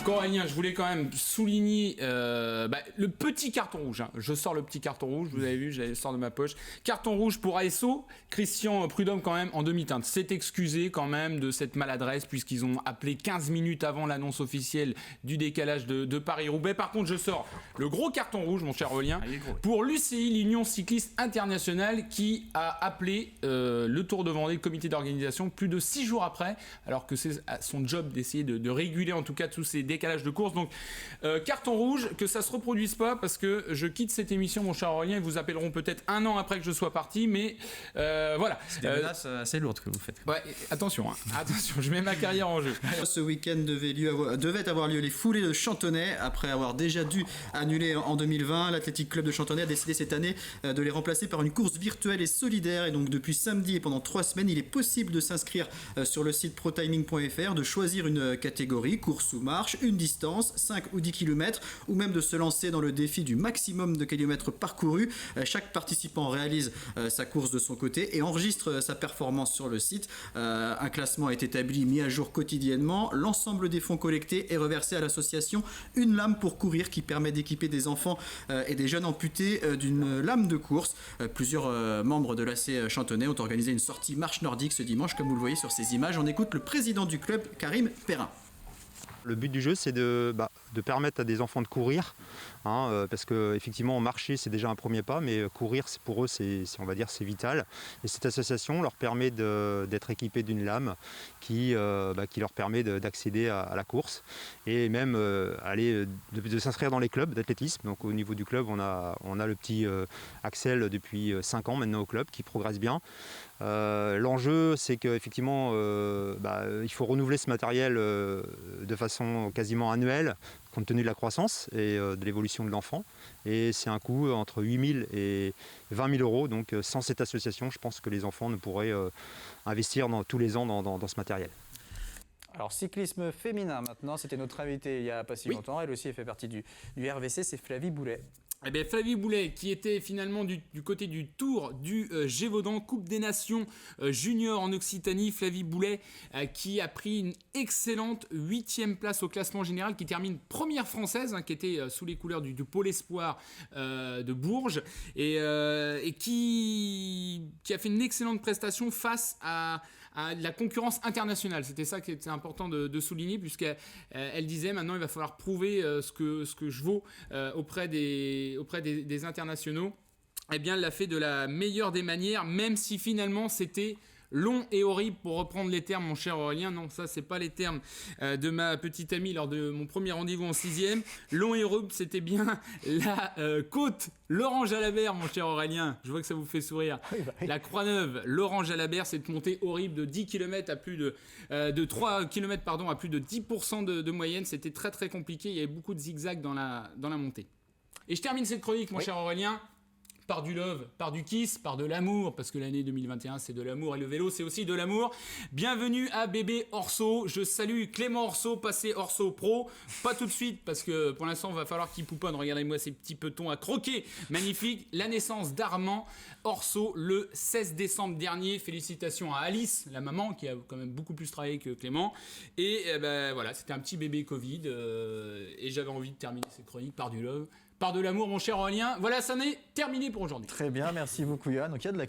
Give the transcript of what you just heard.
Donc Aurélien, je voulais quand même souligner le petit carton rouge. Je sors le petit carton rouge, vous avez vu, je sors de ma poche. Carton rouge pour ASO, Christian Prudhomme quand même en demi-teinte. S'est excusé quand même de cette maladresse puisqu'ils ont appelé 15 minutes avant l'annonce officielle du décalage de Paris-Roubaix. Par contre, je sors le gros carton rouge, mon cher Aurélien, pour l'UCI, l'Union Cycliste Internationale, qui a appelé le Tour de Vendée, le comité d'organisation, plus de 6 jours après, alors que c'est son job d'essayer de réguler en tout cas tous ces décalages de course. Donc carton rouge, que ça se reproduise pas, parce que je quitte cette émission, mon cher Aurélien. Ils vous appelleront peut-être un an après que je sois parti, mais voilà. C'est des menaces assez lourdes que vous faites. Ouais, attention, attention, je mets ma carrière en jeu. Ce week-end devait avoir lieu les foulées de Chantonnay. Après avoir déjà dû annuler en 2020, l'Athletic Club de Chantonnay a décidé cette année de les remplacer par une course virtuelle et solidaire. Et donc depuis samedi et pendant 3 semaines, il est possible de s'inscrire sur le site protiming.fr, de choisir une catégorie, course ou marche, une distance, 5 ou 10 km, ou même de se lancer dans le défi du maximum de kilomètres parcourus. Chaque participant réalise sa course de son côté et enregistre sa performance sur le site. Un classement est établi, mis à jour quotidiennement. L'ensemble des fonds collectés est reversé à l'association Une Lame pour Courir, qui permet d'équiper des enfants et des jeunes amputés d'une lame de course. Plusieurs membres de l'AC Chantonnay ont organisé une sortie marche nordique ce dimanche, comme vous le voyez sur ces images. On écoute le président du club, Karim Perrin. Le but du jeu, c'est de permettre à des enfants de courir, parce que effectivement marcher c'est déjà un premier pas, mais courir pour eux c'est vital. Et cette association leur permet d'être équipés d'une lame qui leur permet d'accéder à la course et même de s'inscrire dans les clubs d'athlétisme. Donc au niveau du club, on a le petit Axel depuis 5 ans maintenant au club, qui progresse bien. L'enjeu, c'est qu'effectivement il faut renouveler ce matériel de façon quasiment annuelle, compte tenu de la croissance et de l'évolution de l'enfant. Et c'est un coût entre 8 000 et 20 000 euros. Donc sans cette association, je pense que les enfants ne pourraient investir tous les ans dans ce matériel. Alors, cyclisme féminin maintenant, c'était notre invitée il n'y a pas si longtemps. Elle aussi, elle fait partie du RVC, c'est Flavie Boulet. Eh bien, Flavie Boulet, qui était finalement du côté du Tour du Gévaudan, Coupe des Nations junior en Occitanie. Flavie Boulet qui a pris une excellente 8e place au classement général, qui termine première française, qui était sous les couleurs du Pôle Espoir de Bourges, et qui a fait une excellente prestation face à la concurrence internationale. C'était ça qui était important de souligner, puisqu'elle disait maintenant il va falloir prouver ce que je vaux auprès des internationaux. Eh bien, elle l'a fait de la meilleure des manières, même si finalement c'était long et horrible, pour reprendre les termes, mon cher Aurélien. Non, ça, c'est pas les termes de ma petite amie lors de mon premier rendez-vous en 6e. Long et horrible, c'était bien la côte Lorange-Jalabert, mon cher Aurélien. Je vois que ça vous fait sourire. La Croix-Neuve, Lorange-Jalabert, cette montée horrible de 10 km à plus de 3 km, à plus de 10% de moyenne. C'était très, très compliqué. Il y avait beaucoup de zigzags dans la montée. Et je termine cette chronique, mon cher Aurélien, par du love, par du kiss, par de l'amour, parce que l'année 2021, c'est de l'amour, et le vélo, c'est aussi de l'amour. Bienvenue à bébé Orso. Je salue Clément Orso, passé Orso Pro. Pas tout de suite, parce que pour l'instant, il va falloir qu'il pouponne. Regardez-moi ces petits petons à croquer. Magnifique. La naissance d'Armand Orso le 16 décembre dernier. Félicitations à Alice, la maman, qui a quand même beaucoup plus travaillé que Clément. Et voilà, c'était un petit bébé Covid. Et j'avais envie de terminer cette chronique par du love, par de l'amour, mon cher Aurélien. Voilà, ça en est terminé pour aujourd'hui. Très bien, merci beaucoup Johan. Donc il y a de la